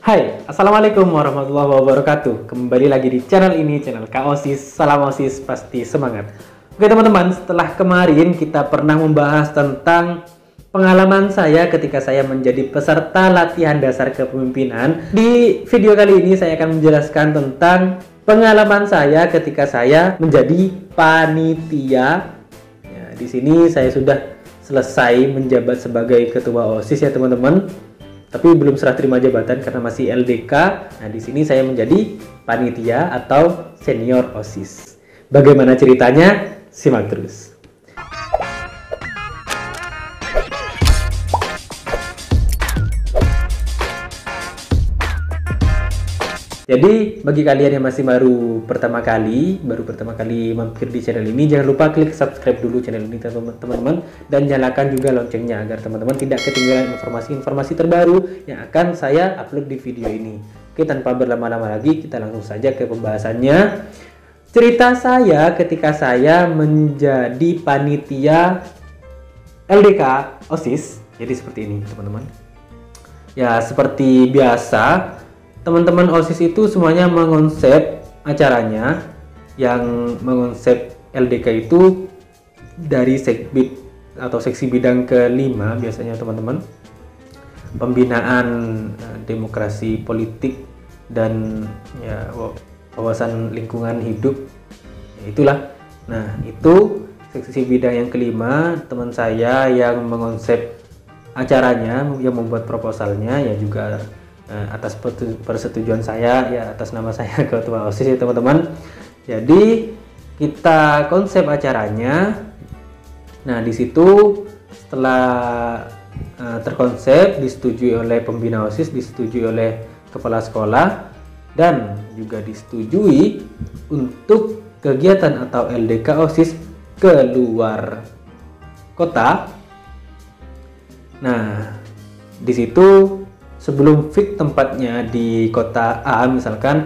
Hai, Assalamualaikum warahmatullahi wabarakatuh. Kembali lagi di channel ini, channel Kak Osis. Salam Osis, pasti semangat. Oke teman-teman, setelah kemarin kita pernah membahas tentang pengalaman saya ketika saya menjadi peserta latihan dasar kepemimpinan. Di video kali ini saya akan menjelaskan tentang pengalaman saya ketika saya menjadi panitia. Ya, di sini saya sudah selesai menjabat sebagai ketua OSIS ya teman-teman. Tapi belum serah terima jabatan karena masih LDK. Nah, di sini saya menjadi panitia atau senior OSIS. Bagaimana ceritanya? Simak terus. Jadi bagi kalian yang masih baru pertama kali mampir di channel ini, jangan lupa klik subscribe dulu channel ini teman-teman, dan nyalakan juga loncengnya agar teman-teman tidak ketinggalan informasi-informasi terbaru yang akan saya upload di video ini. Oke, tanpa berlama-lama lagi kita langsung saja ke pembahasannya. Cerita saya ketika saya menjadi panitia LDK OSIS. Jadi seperti ini teman-teman. Ya seperti biasa, teman-teman OSIS itu semuanya mengonsep acaranya, yang mengonsep LDK itu dari sekbid atau seksi bidang ke-5 biasanya teman-teman. Pembinaan demokrasi politik dan ya wawasan lingkungan hidup. Ya, itulah. Nah, itu seksi bidang yang ke-5, teman saya yang mengonsep acaranya, yang membuat proposalnya, ya juga atas persetujuan saya, ya atas nama saya ketua OSIS ya teman-teman. Jadi kita konsep acaranya. Nah, di situ setelah terkonsep, disetujui oleh pembina OSIS, disetujui oleh kepala sekolah, dan juga disetujui untuk kegiatan atau LDK OSIS ke luar kota. Nah, di situ sebelum fix tempatnya di kota A misalkan,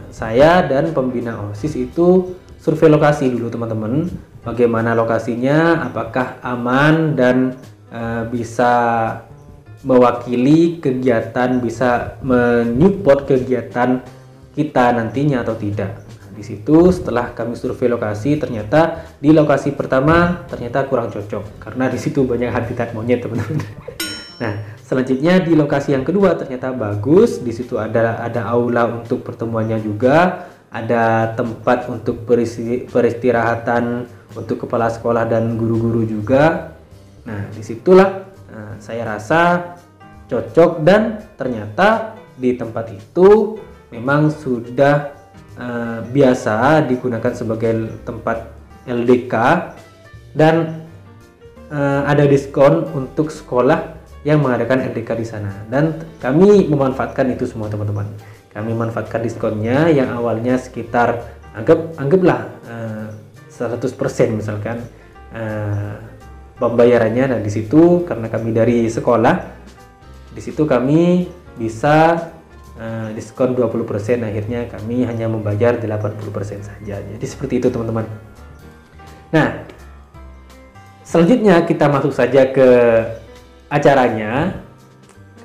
saya dan pembina OSIS itu survei lokasi dulu teman-teman. Bagaimana lokasinya, apakah aman dan bisa mewakili kegiatan, bisa menyupport kegiatan kita nantinya atau tidak. Nah, di situ setelah kami survei lokasi, ternyata di lokasi pertama ternyata kurang cocok karena di situ banyak habitat monyet teman-teman. Nah, selanjutnya di lokasi yang kedua ternyata bagus. Di situ ada aula untuk pertemuannya juga, ada tempat untuk peristirahatan untuk kepala sekolah dan guru-guru juga. Nah, disitulah saya rasa cocok, dan ternyata di tempat itu memang sudah biasa digunakan sebagai tempat LDK, dan ada diskon untuk sekolah yang mengadakan LDK di sana, dan kami memanfaatkan itu semua teman-teman. Kami manfaatkan diskonnya yang awalnya sekitar anggaplah 100% misalkan pembayarannya. Nah, di situ karena kami dari sekolah, di situ kami bisa diskon 20%, akhirnya kami hanya membayar 80% saja. Jadi seperti itu teman-teman. Nah, selanjutnya kita masuk saja ke acaranya,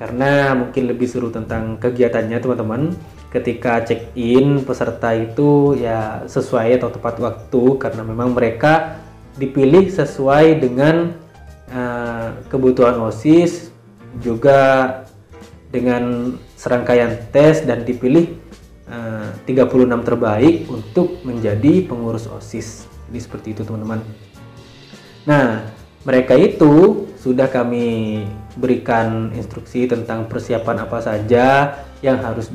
karena mungkin lebih seru tentang kegiatannya teman-teman. Ketika check-in, peserta itu ya sesuai atau tepat waktu, karena memang mereka dipilih sesuai dengan kebutuhan OSIS, juga dengan serangkaian tes, dan dipilih 36 terbaik untuk menjadi pengurus OSIS. Jadi seperti itu teman-teman. Nah, mereka itu sudah kami berikan instruksi tentang persiapan apa saja yang harus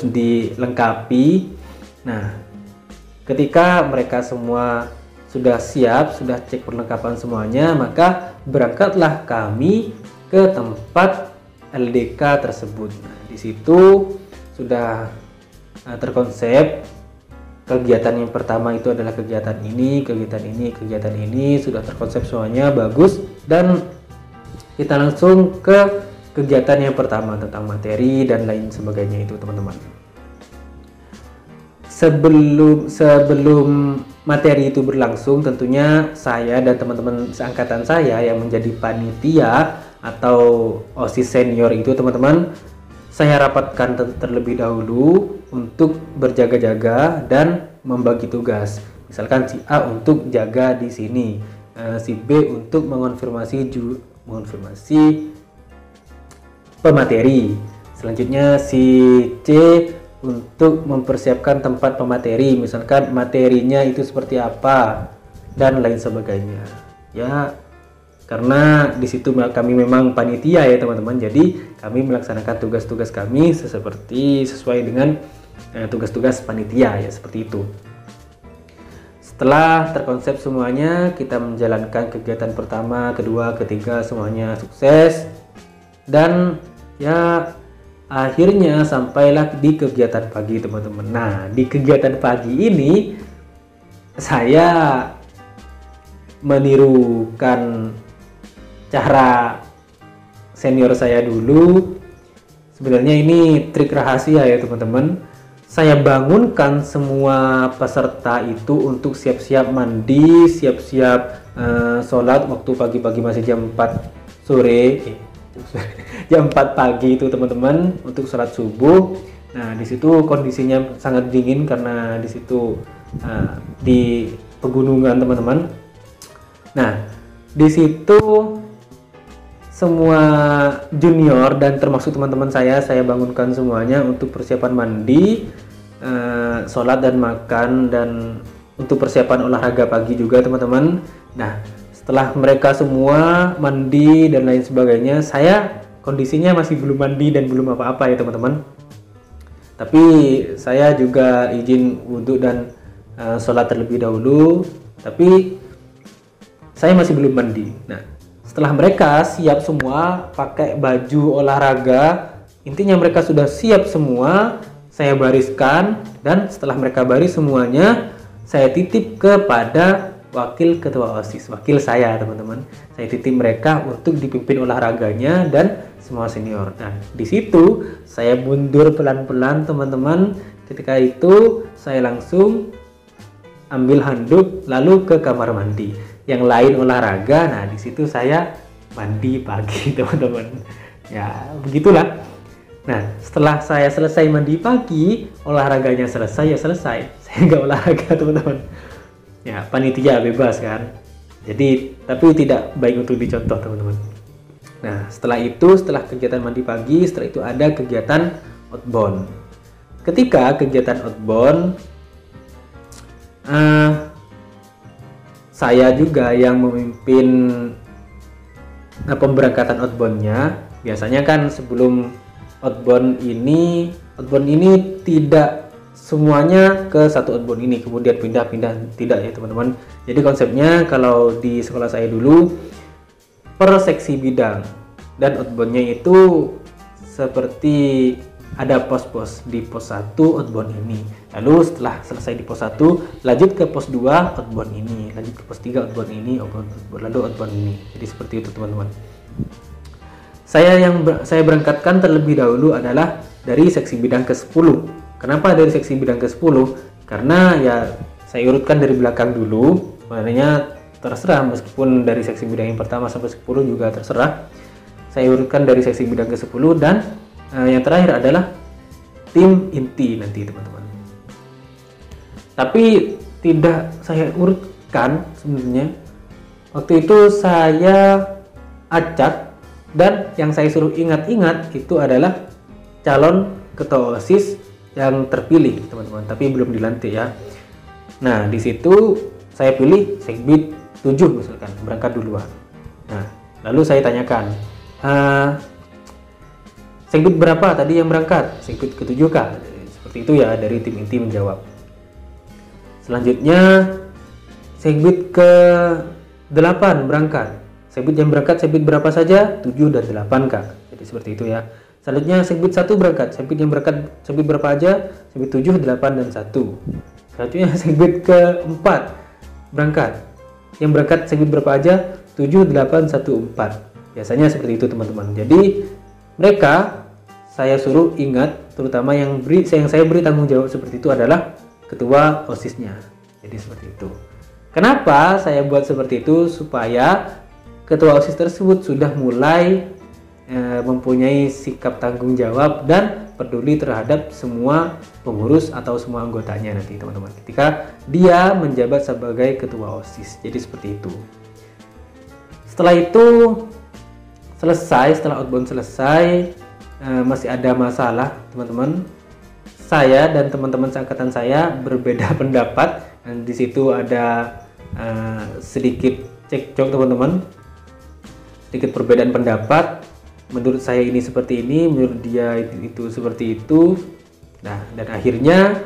dilengkapi. Nah, ketika mereka semua sudah siap, sudah cek perlengkapan semuanya, maka berangkatlah kami ke tempat LDK tersebut. Nah, di situ sudah terkonsep. Kegiatan yang pertama itu adalah kegiatan ini, kegiatan ini sudah terkonsep semuanya bagus, dan kita langsung ke kegiatan yang pertama tentang materi dan lain sebagainya itu teman-teman. Sebelum materi itu berlangsung, tentunya saya dan teman-teman seangkatan saya yang menjadi panitia atau OSIS senior itu teman-teman, saya rapatkan terlebih dahulu untuk berjaga-jaga dan membagi tugas. Misalkan si A untuk jaga di sini, si B untuk mengonfirmasi pemateri, selanjutnya si C untuk mempersiapkan tempat pemateri, misalkan materinya itu seperti apa dan lain sebagainya ya. Karena di situ kami memang panitia ya teman-teman, jadi kami melaksanakan tugas-tugas kami sesuai dengan tugas-tugas panitia ya, seperti itu. Setelah terkonsep semuanya, kita menjalankan kegiatan pertama, kedua, ketiga, semuanya sukses, dan ya akhirnya sampailah di kegiatan pagi teman-teman. Nah, di kegiatan pagi ini saya menirukan cara senior saya dulu. Sebenarnya ini trik rahasia ya teman-teman. Saya bangunkan semua peserta itu untuk siap-siap mandi, siap-siap sholat waktu pagi-pagi, masih jam 4 sore, jam 4 pagi itu teman-teman, untuk sholat subuh. Nah, di situ kondisinya sangat dingin karena di situ di pegunungan teman-teman. Nah, di situ semua junior dan termasuk teman-teman saya bangunkan semuanya untuk persiapan mandi, sholat dan makan, dan untuk persiapan olahraga pagi juga teman-teman. Nah, setelah mereka semua mandi dan lain sebagainya, saya kondisinya masih belum mandi dan belum apa-apa ya teman-teman. Tapi saya juga izin wudhu dan sholat terlebih dahulu, tapi saya masih belum mandi. Nah, setelah mereka siap semua pakai baju olahraga, intinya mereka sudah siap semua, saya bariskan, dan setelah mereka baris semuanya, saya titip kepada wakil ketua OSIS, wakil saya teman-teman. Saya titip mereka untuk dipimpin olahraganya dan semua senior. Nah, di situ saya mundur pelan-pelan teman-teman. Ketika itu saya langsung ambil handuk lalu ke kamar mandi. Yang lain olahraga, nah di situ saya mandi pagi teman-teman. Ya begitulah. Nah, setelah saya selesai mandi pagi, olahraganya selesai ya selesai. Saya nggak olahraga teman-teman. Ya panitia bebas kan. Jadi tapi tidak baik untuk dicontoh teman-teman. Nah, setelah kegiatan mandi pagi, setelah itu ada kegiatan outbound. Ketika kegiatan outbound, saya juga yang memimpin pemberangkatan outboundnya. Biasanya kan sebelum outbound ini tidak semuanya ke satu outbound ini kemudian pindah-pindah, tidak ya teman-teman. Jadi konsepnya kalau di sekolah saya dulu per seksi bidang, dan outboundnya itu seperti ada pos-pos. Di pos 1 outbound ini, lalu setelah selesai di pos 1 lanjut ke pos 2 outbound ini, lanjut ke pos 3 outbound ini, lalu outbound ini. Jadi seperti itu teman-teman. Saya berangkatkan terlebih dahulu adalah dari seksi bidang ke-10. Kenapa dari seksi bidang ke-10? Karena ya saya urutkan dari belakang dulu. Maknanya terserah, meskipun dari seksi bidang yang pertama sampai 10 juga terserah. Saya urutkan dari seksi bidang ke-10, dan yang terakhir adalah tim inti nanti teman-teman. Tapi tidak saya urutkan sebenarnya. Waktu itu saya acak, dan yang saya suruh ingat-ingat itu adalah calon ketua OSIS yang terpilih teman-teman, tapi belum dilantik ya. Nah, di situ saya pilih Segbit 7 misalkan, berangkat duluan. Nah, lalu saya tanyakan, Segbit berapa tadi yang berangkat? Segbit ke-7 kah? Seperti itu ya, dari tim inti menjawab. Selanjutnya Segbit ke-8 berangkat. Segbit yang berangkat Segbit berapa saja? 7 dan 8 kak. Jadi seperti itu ya. Selanjutnya Segbit 1 berangkat. Segbit yang berangkat Segbit berapa aja? Segbit 7, 8 dan 1. Selanjutnya Segbit ke-4 berangkat. Yang berangkat Segbit berapa aja? 7, 8, 1, 4. Biasanya seperti itu teman-teman. Jadi mereka saya suruh ingat, terutama yang saya beri tanggung jawab seperti itu adalah ketua OSISnya. Jadi seperti itu. Kenapa saya buat seperti itu? Supaya ketua OSIS tersebut sudah mulai mempunyai sikap tanggung jawab dan peduli terhadap semua pengurus atau semua anggotanya nanti teman-teman, ketika dia menjabat sebagai ketua OSIS. Jadi seperti itu. Setelah itu selesai, setelah outbound selesai, masih ada masalah teman-teman. Saya dan teman-teman seangkatan saya berbeda pendapat, dan di situ ada sedikit cekcok teman-teman, sedikit perbedaan pendapat. Menurut saya ini seperti ini, menurut dia itu seperti itu. Nah, dan akhirnya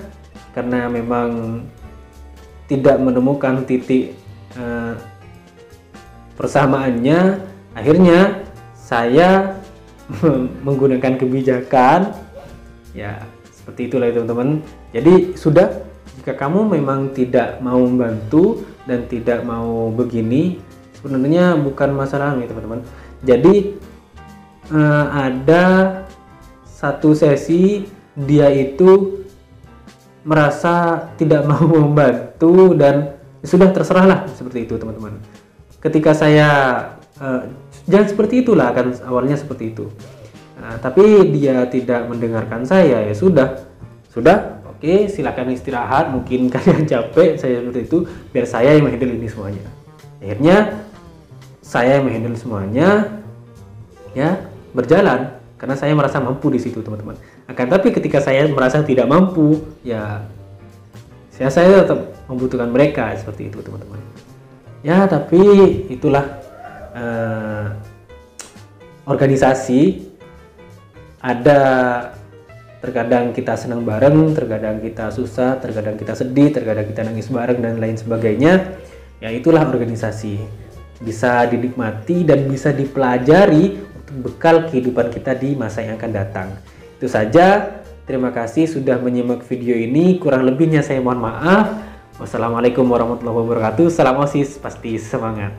karena memang tidak menemukan titik persamaannya, akhirnya saya menggunakan kebijakan ya seperti itulah teman-teman. Jadi sudah, jika kamu memang tidak mau membantu dan tidak mau begini, sebenarnya bukan masalah nih teman-teman. Jadi ada satu sesi dia itu merasa tidak mau membantu dan sudah terserahlah seperti itu teman-teman. Ketika saya jangan seperti itulah, kan awalnya seperti itu. Tapi dia tidak mendengarkan saya, ya sudah, oke, silakan istirahat, mungkin kalian capek, saya seperti itu, biar saya yang menghandle ini semuanya. Akhirnya saya yang menghandle semuanya, ya berjalan karena saya merasa mampu di situ teman-teman. Akan tapi ketika saya merasa tidak mampu, ya saya tetap membutuhkan mereka seperti itu teman-teman. Ya tapi itulah organisasi. Ada terkadang kita senang bareng, terkadang kita susah, terkadang kita sedih, terkadang kita nangis bareng dan lain sebagainya. Ya itulah organisasi, bisa dinikmati dan bisa dipelajari bekal kehidupan kita di masa yang akan datang. Itu saja. Terima kasih sudah menyimak video ini. Kurang lebihnya saya mohon maaf. Wassalamualaikum warahmatullahi wabarakatuh. Salam OSIS, pasti semangat.